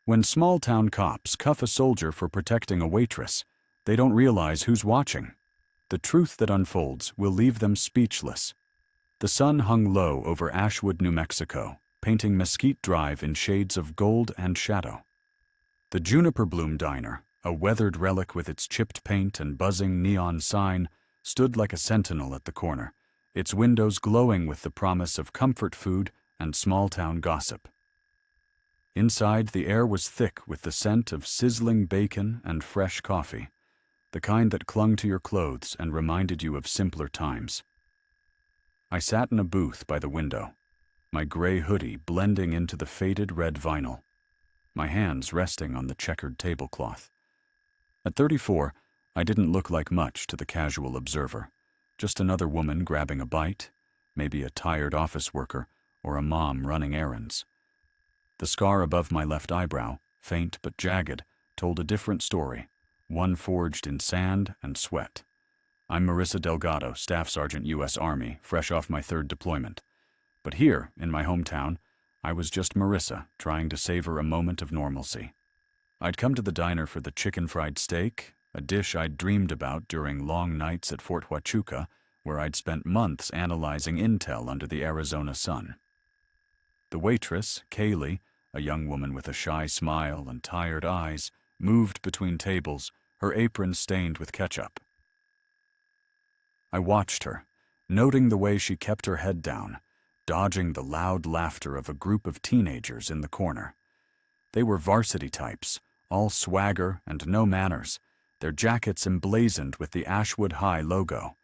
When small-town cops cuff a soldier for protecting a waitress, they don't realize who's watching. The truth that unfolds will leave them speechless. The sun hung low over Ashwood, New Mexico, painting Mesquite Drive in shades of gold and shadow. The Juniper Bloom Diner, a weathered relic with its chipped paint and buzzing neon sign, stood like a sentinel at the corner, its windows glowing with the promise of comfort food and small-town gossip. Inside, the air was thick with the scent of sizzling bacon and fresh coffee, the kind that clung to your clothes and reminded you of simpler times. I sat in a booth by the window, my gray hoodie blending into the faded red vinyl, my hands resting on the checkered tablecloth. At 34, I didn't look like much to the casual observer, just another woman grabbing a bite, maybe a tired office worker or a mom running errands. The scar above my left eyebrow, faint but jagged, told a different story, one forged in sand and sweat. I'm Marissa Delgado, Staff Sergeant, U.S. Army, fresh off my 3rd deployment. But here, in my hometown, I was just Marissa, trying to savor a moment of normalcy. I'd come to the diner for the chicken fried steak, a dish I'd dreamed about during long nights at Fort Huachuca, where I'd spent months analyzing intel under the Arizona sun. The waitress, Kaylee, a young woman with a shy smile and tired eyes, moved between tables, her apron stained with ketchup. I watched her, noting the way she kept her head down, dodging the loud laughter of a group of teenagers in the corner. They were varsity types, all swagger and no manners, their jackets emblazoned with the Ashwood High logo.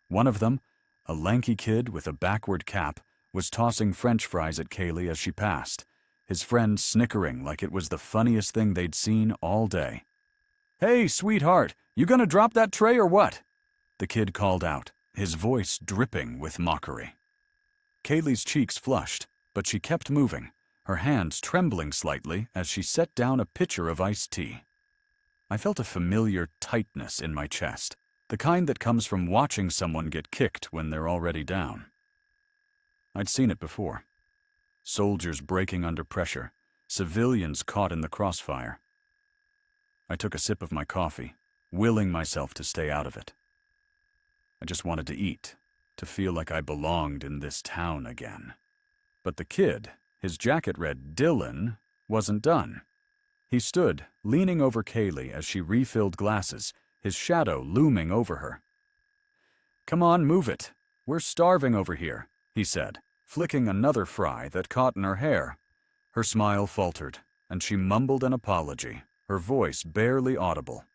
One of them, a lanky kid with a backward cap, was tossing French fries at Kaylee as she passed, his friends snickering like it was the funniest thing they'd seen all day. "Hey, sweetheart, you gonna drop that tray or what?" the kid called out, his voice dripping with mockery. Kaylee's cheeks flushed, but she kept moving, her hands trembling slightly as she set down a pitcher of iced tea. I felt a familiar tightness in my chest, the kind that comes from watching someone get kicked when they're already down. I'd seen it before. Soldiers breaking under pressure, civilians caught in the crossfire. I took a sip of my coffee, willing myself to stay out of it. I just wanted to eat, to feel like I belonged in this town again. But the kid, his jacket read Dylan, wasn't done. He stood, leaning over Kaylee as she refilled glasses, his shadow looming over her. "Come on, move it. We're starving over here," he said, flicking another fry that caught in her hair. Her smile faltered, and she mumbled an apology, her voice barely audible.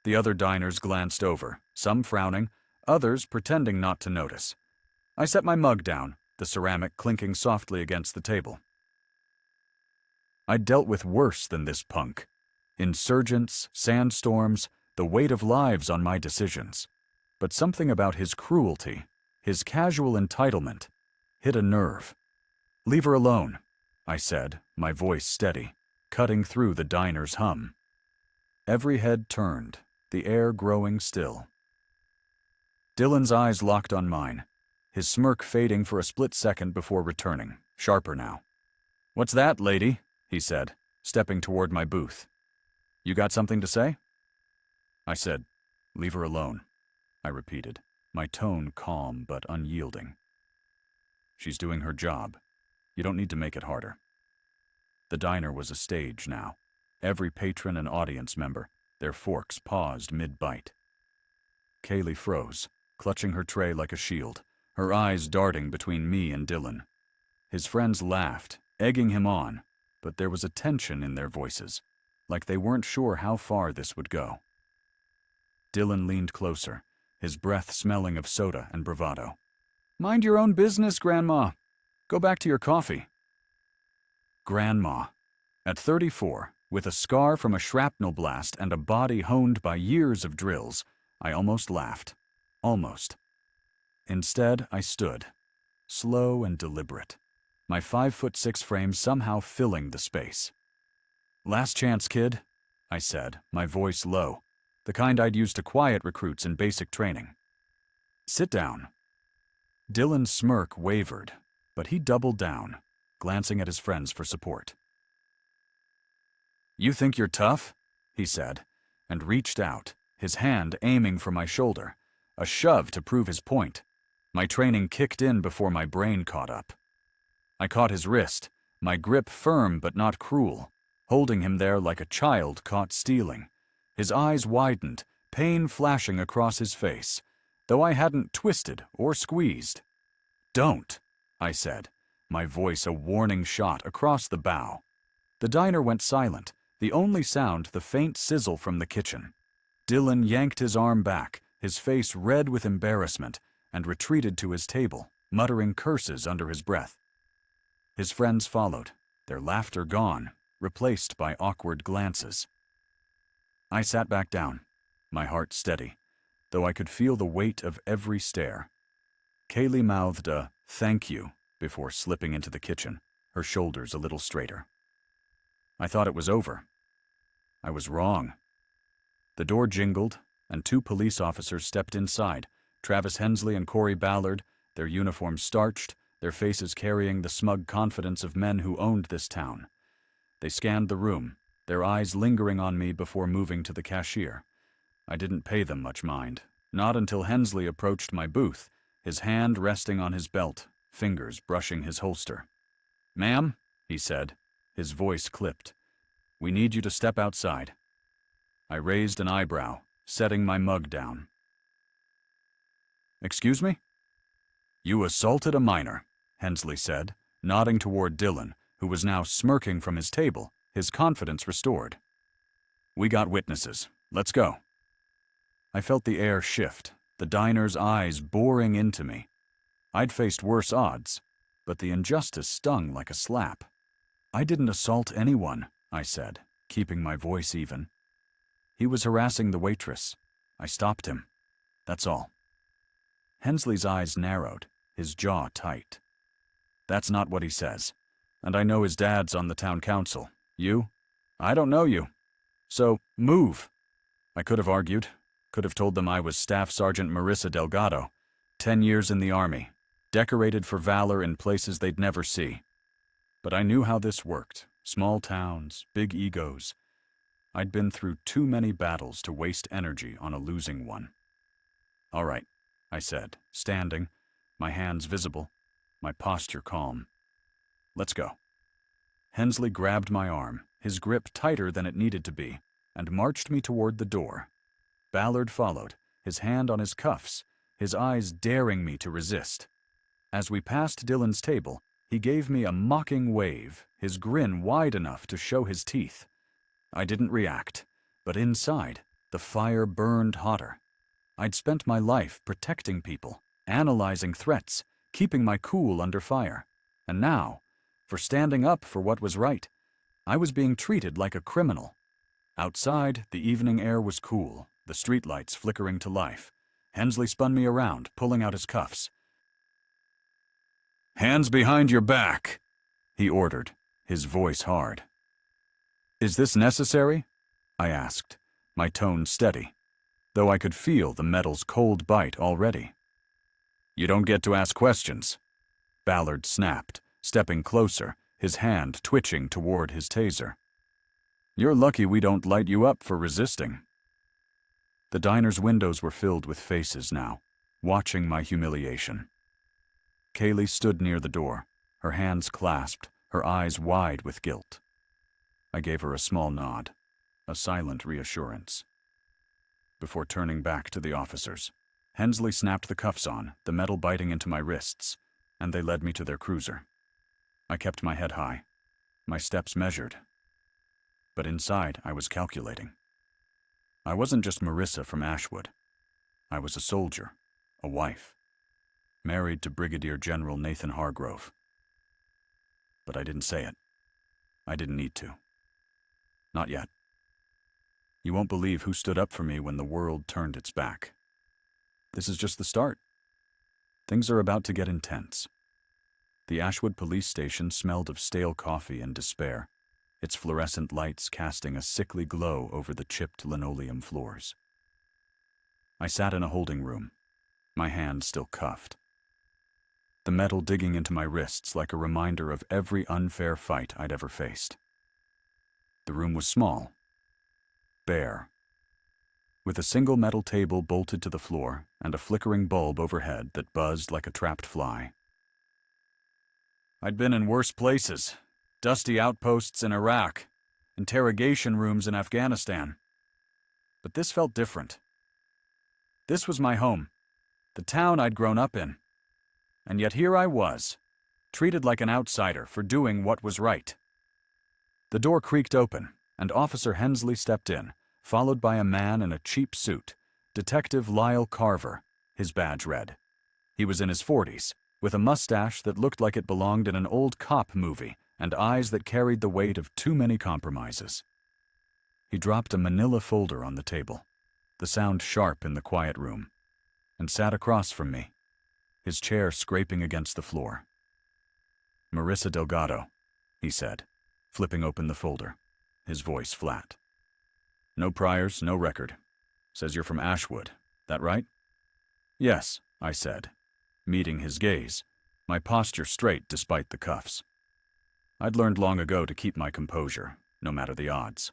The other diners glanced over, some frowning, others pretending not to notice. I set my mug down, the ceramic clinking softly against the table. I'd dealt with worse than this punk. Insurgents, sandstorms, the weight of lives on my decisions. But something about his cruelty, his casual entitlement, hit a nerve. "Leave her alone," I said, my voice steady, cutting through the diner's hum. Every head turned, the air growing still. Dylan's eyes locked on mine, his smirk fading for a split second before returning, sharper now. "What's that, lady?" he said, stepping toward my booth. "You got something to say?" I said, "Leave her alone," I repeated, my tone calm but unyielding. "She's doing her job. You don't need to make it harder." The diner was a stage now. Every patron and audience member, their forks paused mid-bite. Kaylee froze, clutching her tray like a shield, her eyes darting between me and Dylan. His friends laughed, egging him on, but there was a tension in their voices, like they weren't sure how far this would go. Dylan leaned closer, his breath smelling of soda and bravado. "Mind your own business, Grandma. Go back to your coffee." Grandma. At 34, with a scar from a shrapnel blast and a body honed by years of drills, I almost laughed. Almost. Instead, I stood, slow and deliberate, my 5'6" frame somehow filling the space. "Last chance, kid," I said, my voice low, the kind I'd use to quiet recruits in basic training. "Sit down." Dylan's smirk wavered, but he doubled down, glancing at his friends for support. "You think you're tough?" he said, and reached out, his hand aiming for my shoulder, a shove to prove his point. My training kicked in before my brain caught up. I caught his wrist, my grip firm but not cruel, holding him there like a child caught stealing. His eyes widened, pain flashing across his face, though I hadn't twisted or squeezed. "Don't," I said, my voice a warning shot across the bow. The diner went silent, the only sound the faint sizzle from the kitchen. Dylan yanked his arm back, his face red with embarrassment, and retreated to his table, muttering curses under his breath. His friends followed, their laughter gone, replaced by awkward glances. I sat back down, my heart steady, though I could feel the weight of every stare. Kaylee mouthed a "thank you" before slipping into the kitchen, her shoulders a little straighter. I thought it was over. I was wrong. The door jingled, and 2 police officers stepped inside, Travis Hensley and Corey Ballard, their uniforms starched, their faces carrying the smug confidence of men who owned this town. They scanned the room, their eyes lingering on me before moving to the cashier. I didn't pay them much mind, not until Hensley approached my booth, his hand resting on his belt, fingers brushing his holster. "Ma'am," he said, his voice clipped, "we need you to step outside." I raised an eyebrow, setting my mug down. "Excuse me?" "You assaulted a minor," Hensley said, nodding toward Dylan, who was now smirking from his table, his confidence restored. "We got witnesses. Let's go." I felt the air shift, the diner's eyes boring into me. I'd faced worse odds, but the injustice stung like a slap. "I didn't assault anyone," I said, keeping my voice even. "He was harassing the waitress. I stopped him. That's all." Hensley's eyes narrowed, his jaw tight. "That's not what he says. And I know his dad's on the town council. You? I don't know you. So, move." I could have argued, could have told them I was Staff Sergeant Marissa Delgado, 10 years in the Army, decorated for valor in places they'd never see. But I knew how this worked. Small towns, big egos. I'd been through too many battles to waste energy on a losing one. "All right," I said, standing, my hands visible, my posture calm. "Let's go." Hensley grabbed my arm, his grip tighter than it needed to be, and marched me toward the door. Ballard followed, his hand on his cuffs, his eyes daring me to resist. As we passed Dylan's table, he gave me a mocking wave, his grin wide enough to show his teeth. I didn't react, but inside, the fire burned hotter. I'd spent my life protecting people, analyzing threats, keeping my cool under fire. And now, for standing up for what was right, I was being treated like a criminal. Outside, the evening air was cool, the streetlights flickering to life. Hensley spun me around, pulling out his cuffs. "Hands behind your back," he ordered, his voice hard. "Is this necessary?" I asked, my tone steady, though I could feel the metal's cold bite already. "You don't get to ask questions," Ballard snapped, stepping closer, his hand twitching toward his taser. "You're lucky we don't light you up for resisting." The diner's windows were filled with faces now, watching my humiliation. Kaylee stood near the door, her hands clasped, her eyes wide with guilt. I gave her a small nod, a silent reassurance. Before turning back to the officers, Hensley snapped the cuffs on, the metal biting into my wrists, and they led me to their cruiser. I kept my head high, my steps measured. But inside, I was calculating. I wasn't just Marissa from Ashwood. I was a soldier, a wife, married to Brigadier General Nathan Hargrove. But I didn't say it. I didn't need to. Not yet. You won't believe who stood up for me when the world turned its back. This is just the start. Things are about to get intense. The Ashwood police station smelled of stale coffee and despair, its fluorescent lights casting a sickly glow over the chipped linoleum floors. I sat in a holding room, my hands still cuffed, the metal digging into my wrists like a reminder of every unfair fight I'd ever faced. The room was small, bare, with a single metal table bolted to the floor and a flickering bulb overhead that buzzed like a trapped fly. I'd been in worse places, dusty outposts in Iraq, interrogation rooms in Afghanistan. But this felt different. This was my home, the town I'd grown up in. And yet here I was, treated like an outsider for doing what was right. The door creaked open, and Officer Hensley stepped in, followed by a man in a cheap suit, Detective Lyle Carver, his badge read. He was in his 40s, with a mustache that looked like it belonged in an old cop movie and eyes that carried the weight of too many compromises. He dropped a manila folder on the table, the sound sharp in the quiet room, and sat across from me, his chair scraping against the floor. "Marissa Delgado," he said, flipping open the folder, his voice flat. "No priors, no record. Says you're from Ashwood, that right?" "Yes," I said, meeting his gaze, my posture straight despite the cuffs. I'd learned long ago to keep my composure, no matter the odds.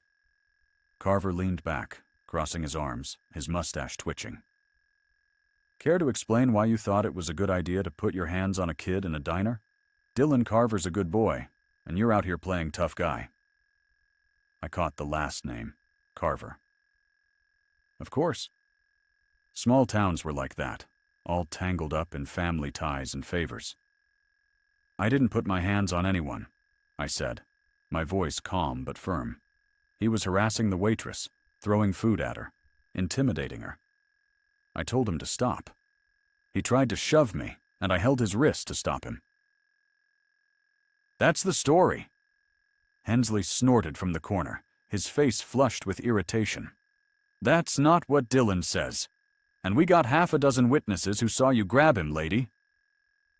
Carver leaned back, crossing his arms, his mustache twitching. "Care to explain why you thought it was a good idea to put your hands on a kid in a diner? Dylan Carver's a good boy, and you're out here playing tough guy." I caught the last name, Carver. Of course. Small towns were like that, all tangled up in family ties and favors. "I didn't put my hands on anyone," I said, my voice calm but firm. "He was harassing the waitress, throwing food at her, intimidating her. I told him to stop. He tried to shove me, and I held his wrist to stop him." "That's the story." Hensley snorted from the corner, his face flushed with irritation. "That's not what Dylan says. And we got half a dozen witnesses who saw you grab him, lady."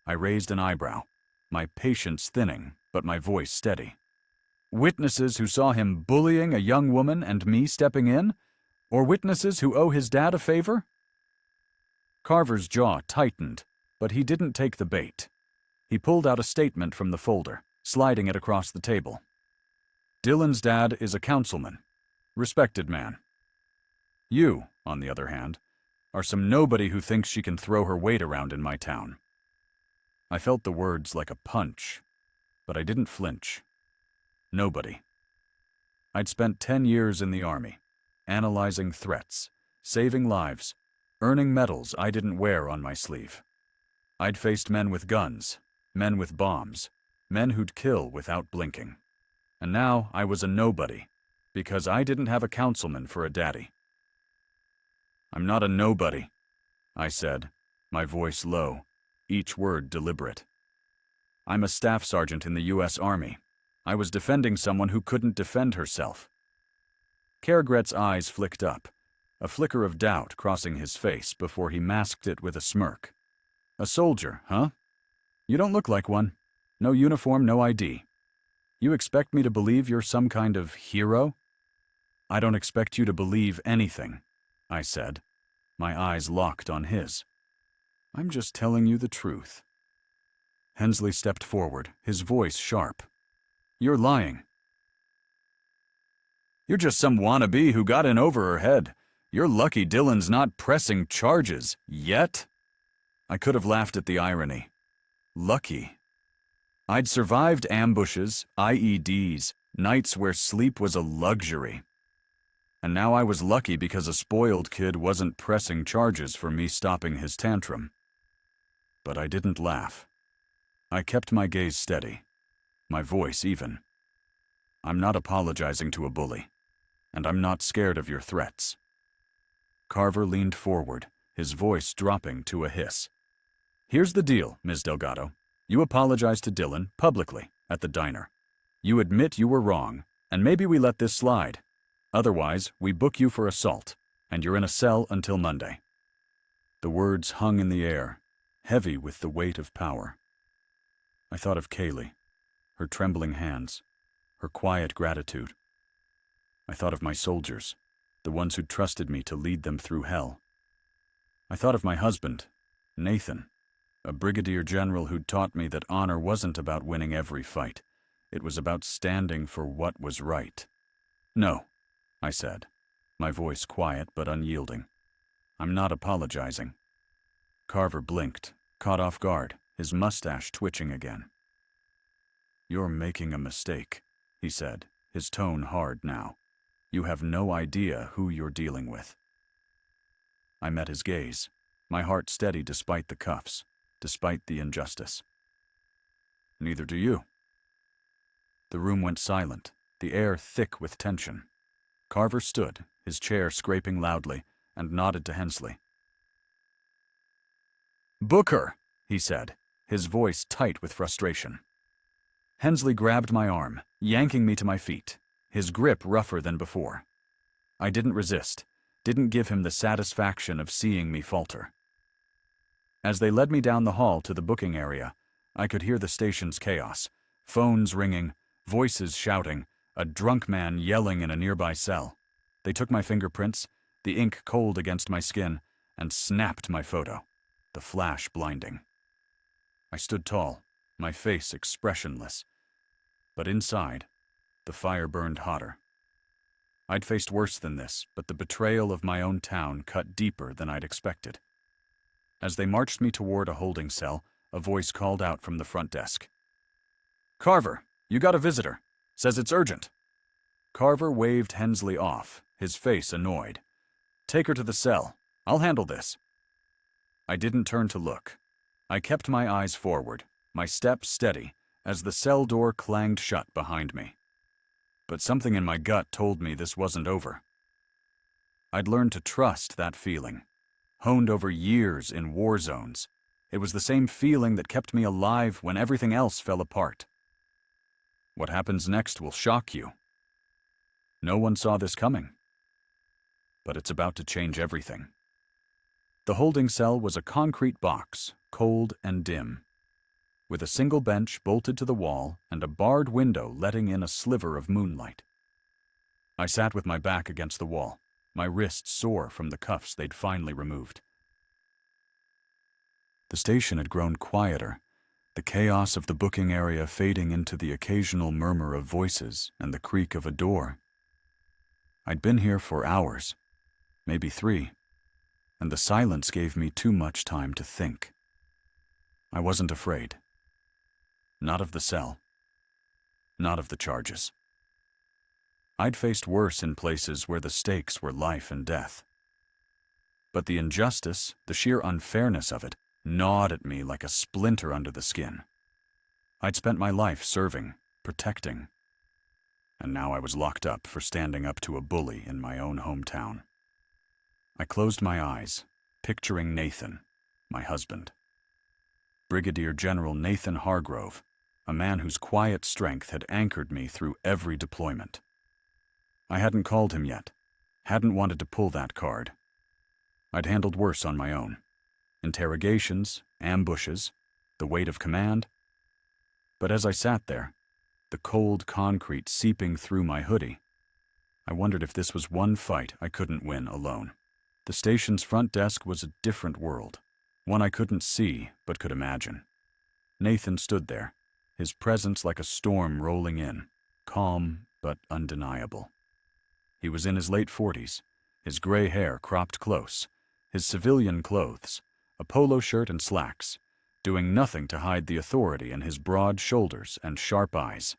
I raised an eyebrow, my patience thinning, but my voice steady. "Witnesses who saw him bullying a young woman and me stepping in? Or witnesses who owe his dad a favor?" Carver's jaw tightened, but he didn't take the bait. He pulled out a statement from the folder, sliding it across the table. "Dylan's dad is a councilman. Respected man. You, on the other hand, are some nobody who thinks she can throw her weight around in my town." I felt the words like a punch, but I didn't flinch. Nobody. I'd spent 10 years in the Army, analyzing threats, saving lives, earning medals I didn't wear on my sleeve. I'd faced men with guns, men with bombs, men who'd kill without blinking. And now I was a nobody, because I didn't have a councilman for a daddy. "I'm not a nobody," I said, my voice low, each word deliberate. "I'm a staff sergeant in the U.S. Army. I was defending someone who couldn't defend herself." Kergret's eyes flicked up, a flicker of doubt crossing his face before he masked it with a smirk. "A soldier, huh? You don't look like one. No uniform, no ID. You expect me to believe you're some kind of hero?" "I don't expect you to believe anything," I said, my eyes locked on his. "I'm just telling you the truth." Hensley stepped forward, his voice sharp. "You're lying. You're just some wannabe who got in over her head. You're lucky Dylan's not pressing charges, yet." I could have laughed at the irony. Lucky. I'd survived ambushes, IEDs, nights where sleep was a luxury. And now I was lucky because a spoiled kid wasn't pressing charges for me stopping his tantrum. But I didn't laugh. I kept my gaze steady, my voice even. "I'm not apologizing to a bully, and I'm not scared of your threats." Carver leaned forward, his voice dropping to a hiss. "Here's the deal, Ms. Delgado. You apologize to Dylan publicly at the diner. You admit you were wrong, and maybe we let this slide. Otherwise, we book you for assault, and you're in a cell until Monday." The words hung in the air, heavy with the weight of power. I thought of Kaylee, her trembling hands, her quiet gratitude. I thought of my soldiers, the ones who'd trusted me to lead them through hell. I thought of my husband, Nathan, a brigadier general who'd taught me that honor wasn't about winning every fight. It was about standing for what was right. No, I said, my voice quiet but unyielding. I'm not apologizing. Carver blinked, caught off guard, his mustache twitching again. You're making a mistake, he said, his tone hard now. You have no idea who you're dealing with. I met his gaze, my heart steady despite the cuffs, despite the injustice. Neither do you. The room went silent, the air thick with tension. Carver stood, his chair scraping loudly, and nodded to Hensley. "Book her," he said, his voice tight with frustration. Hensley grabbed my arm, yanking me to my feet, his grip rougher than before. I didn't resist, didn't give him the satisfaction of seeing me falter. As they led me down the hall to the booking area, I could hear the station's chaos, phones ringing, voices shouting, a drunk man yelling in a nearby cell. They took my fingerprints, the ink cold against my skin, and snapped my photo, the flash blinding. I stood tall, my face expressionless. But inside, the fire burned hotter. I'd faced worse than this, but the betrayal of my own town cut deeper than I'd expected. As they marched me toward a holding cell, a voice called out from the front desk. "Carver, you got a visitor. Says it's urgent." Carver waved Hensley off, his face annoyed. "Take her to the cell. I'll handle this." I didn't turn to look. I kept my eyes forward, my steps steady, as the cell door clanged shut behind me. But something in my gut told me this wasn't over. I'd learned to trust that feeling, honed over years in war zones. It was the same feeling that kept me alive when everything else fell apart. What happens next will shock you. No one saw this coming. But it's about to change everything. The holding cell was a concrete box, cold and dim, with a single bench bolted to the wall and a barred window letting in a sliver of moonlight. I sat with my back against the wall, my wrists sore from the cuffs they'd finally removed. The station had grown quieter, the chaos of the booking area fading into the occasional murmur of voices and the creak of a door. I'd been here for hours, maybe 3, and the silence gave me too much time to think. I wasn't afraid. Not of the cell. Not of the charges. I'd faced worse in places where the stakes were life and death. But the injustice, the sheer unfairness of it, gnawed at me like a splinter under the skin. I'd spent my life serving, protecting, and now I was locked up for standing up to a bully in my own hometown. I closed my eyes, picturing Nathan, my husband. Brigadier General Nathan Hargrove, a man whose quiet strength had anchored me through every deployment. I hadn't called him yet, hadn't wanted to pull that card. I'd handled worse on my own. Interrogations, ambushes, the weight of command. But as I sat there, the cold concrete seeping through my hoodie, I wondered if this was one fight I couldn't win alone. The station's front desk was a different world, one I couldn't see but could imagine. Nathan stood there, his presence like a storm rolling in, calm but undeniable. He was in his late 40s, his gray hair cropped close, his civilian clothes, a polo shirt and slacks, doing nothing to hide the authority in his broad shoulders and sharp eyes.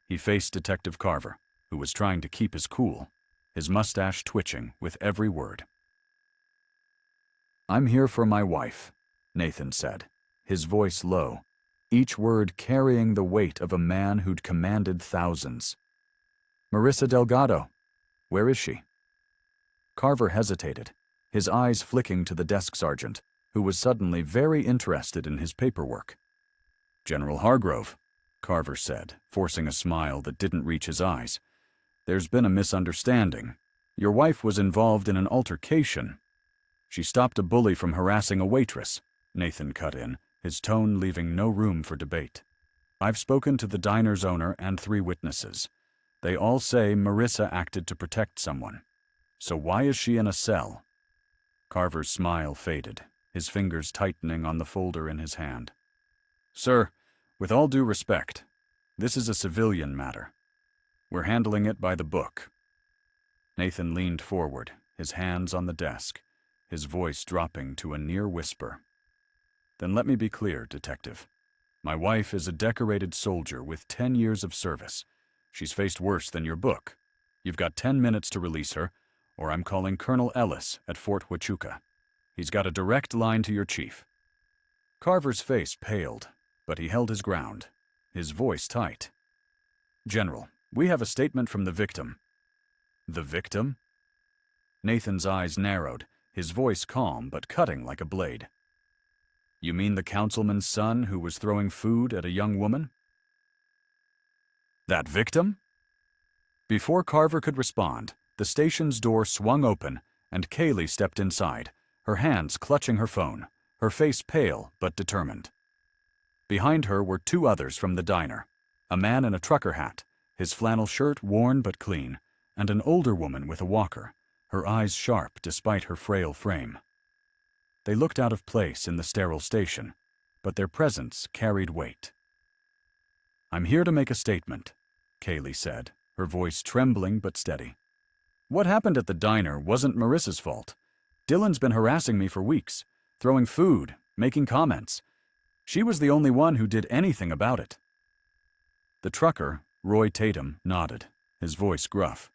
He faced Detective Carver, who was trying to keep his cool, his mustache twitching with every word. "I'm here for my wife," Nathan said, his voice low, each word carrying the weight of a man who'd commanded thousands. "Marissa Delgado. Where is she?" Carver hesitated, his eyes flicking to the desk sergeant, who was suddenly very interested in his paperwork. "General Hargrove," Carver said, forcing a smile that didn't reach his eyes. "There's been a misunderstanding. Your wife was involved in an altercation." "She stopped a bully from harassing a waitress," Nathan cut in, his tone leaving no room for debate. "I've spoken to the diner's owner and 3 witnesses. They all say Marissa acted to protect someone. So why is she in a cell?" Carver's smile faded, his fingers tightening on the folder in his hand. "Sir, with all due respect, this is a civilian matter. We're handling it by the book." Nathan leaned forward, his hands on the desk, his voice dropping to a near whisper. "Then let me be clear, Detective. My wife is a decorated soldier with 10 years of service. She's faced worse than your book. You've got 10 minutes to release her, or I'm calling Colonel Ellis at Fort Huachuca. He's got a direct line to your chief." Carver's face paled, but he held his ground, his voice tight. "General, we have a statement from the victim." "The victim?" Nathan's eyes narrowed, his voice calm but cutting like a blade. "You mean the councilman's son who was throwing food at a young woman?" "That victim?" Before Carver could respond, the station's door swung open and Kaylee stepped inside, her hands clutching her phone, her face pale but determined. Behind her were 2 others from the diner, a man in a trucker hat, his flannel shirt worn but clean, and an older woman with a walker, her eyes sharp despite her frail frame. They looked out of place in the sterile station, but their presence carried weight. "I'm here to make a statement," Kaylee said, her voice trembling but steady. "What happened at the diner wasn't Marissa's fault. Dylan's been harassing me for weeks, throwing food, making comments. She was the only one who did anything about it." The trucker, Roy Tatum, nodded, his voice gruff.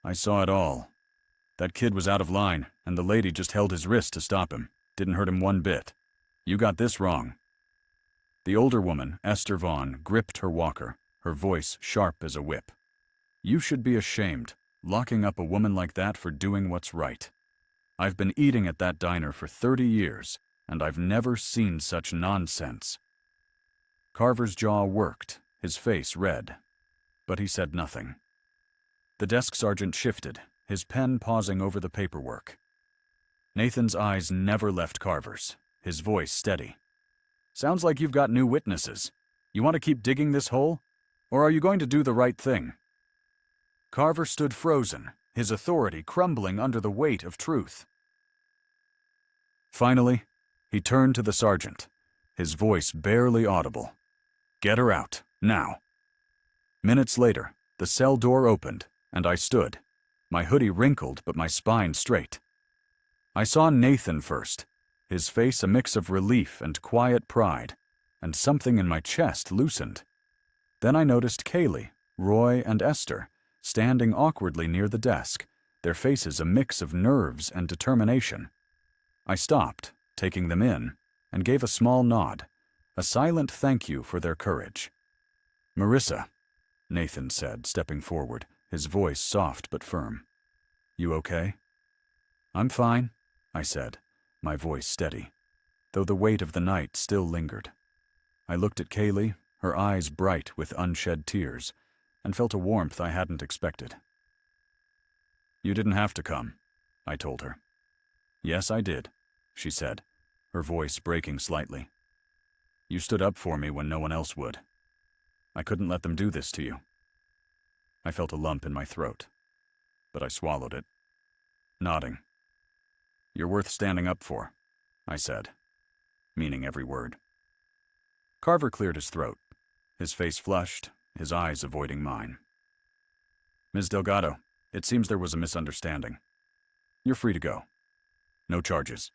"I saw it all. That kid was out of line, and the lady just held his wrist to stop him. Didn't hurt him one bit. You got this wrong." The older woman, Esther Vaughn, gripped her walker, her voice sharp as a whip. "You should be ashamed, locking up a woman like that for doing what's right. I've been eating at that diner for 30 years, and I've never seen such nonsense." Carver's jaw worked, his face red, but he said nothing. The desk sergeant shifted, his pen pausing over the paperwork. Nathan's eyes never left Carver's, his voice steady. "Sounds like you've got new witnesses. You want to keep digging this hole? Or are you going to do the right thing?" Carver stood frozen, his authority crumbling under the weight of truth. Finally, he turned to the sergeant, his voice barely audible. "Get her out, now." Minutes later, the cell door opened, and I stood, my hoodie wrinkled but my spine straight. I saw Nathan first, his face a mix of relief and quiet pride, and something in my chest loosened. Then I noticed Kaylee, Roy, and Esther, standing awkwardly near the desk, their faces a mix of nerves and determination. I stopped, taking them in, and gave a small nod, a silent thank you for their courage. "Marissa," Nathan said, stepping forward, his voice soft but firm. "You okay?" "I'm fine," I said, my voice steady, though the weight of the night still lingered. I looked at Kaylee, her eyes bright with unshed tears, and felt a warmth I hadn't expected. "You didn't have to come," I told her. "Yes, I did," she said, her voice breaking slightly. "You stood up for me when no one else would. I couldn't let them do this to you." I felt a lump in my throat, but I swallowed it, nodding. "You're worth standing up for," I said, meaning every word. Carver cleared his throat, his face flushed, his eyes avoiding mine. "Ms. Delgado, it seems there was a misunderstanding. You're free to go. No charges."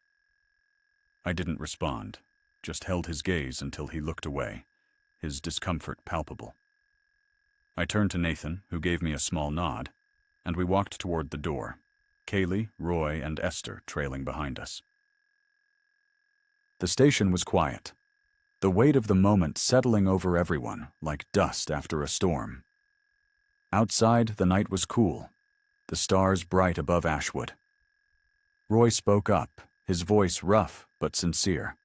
I didn't respond, just held his gaze until he looked away, his discomfort palpable. I turned to Nathan, who gave me a small nod, and we walked toward the door, Kaylee, Roy, and Esther trailing behind us. The station was quiet, the weight of the moment settling over everyone like dust after a storm. Outside, the night was cool, the stars bright above Ashwood. Roy spoke up, his voice rough but sincere.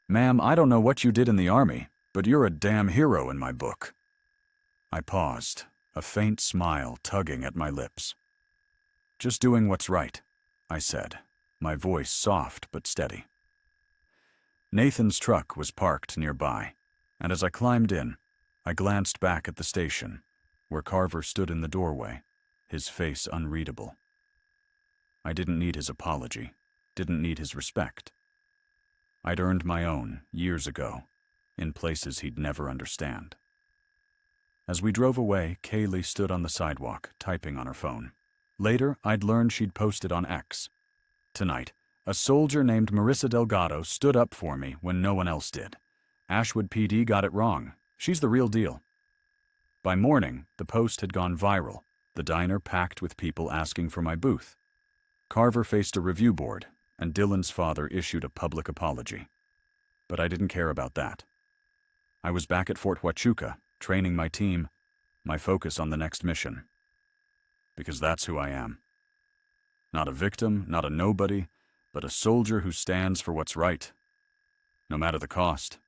"Ma'am, I don't know what you did in the Army, but you're a damn hero in my book." I paused, a faint smile tugging at my lips. "Just doing what's right," I said, my voice soft but steady. Nathan's truck was parked nearby, and as I climbed in, I glanced back at the station, where Carver stood in the doorway, his face unreadable. I didn't need his apology, didn't need his respect. I'd earned my own years ago, in places he'd never understand. As we drove away, Kaylee stood on the sidewalk, typing on her phone. Later, I'd learned she'd posted on X. Tonight, a soldier named Marissa Delgado stood up for me when no one else did. Ashwood PD got it wrong. She's the real deal. By morning, the post had gone viral, the diner packed with people asking for my booth. Carver faced a review board, and Dylan's father issued a public apology. But I didn't care about that. I was back at Fort Huachuca, training my team, my focus on the next mission. Because that's who I am. Not a victim, not a nobody, but a soldier who stands for what's right, no matter the cost.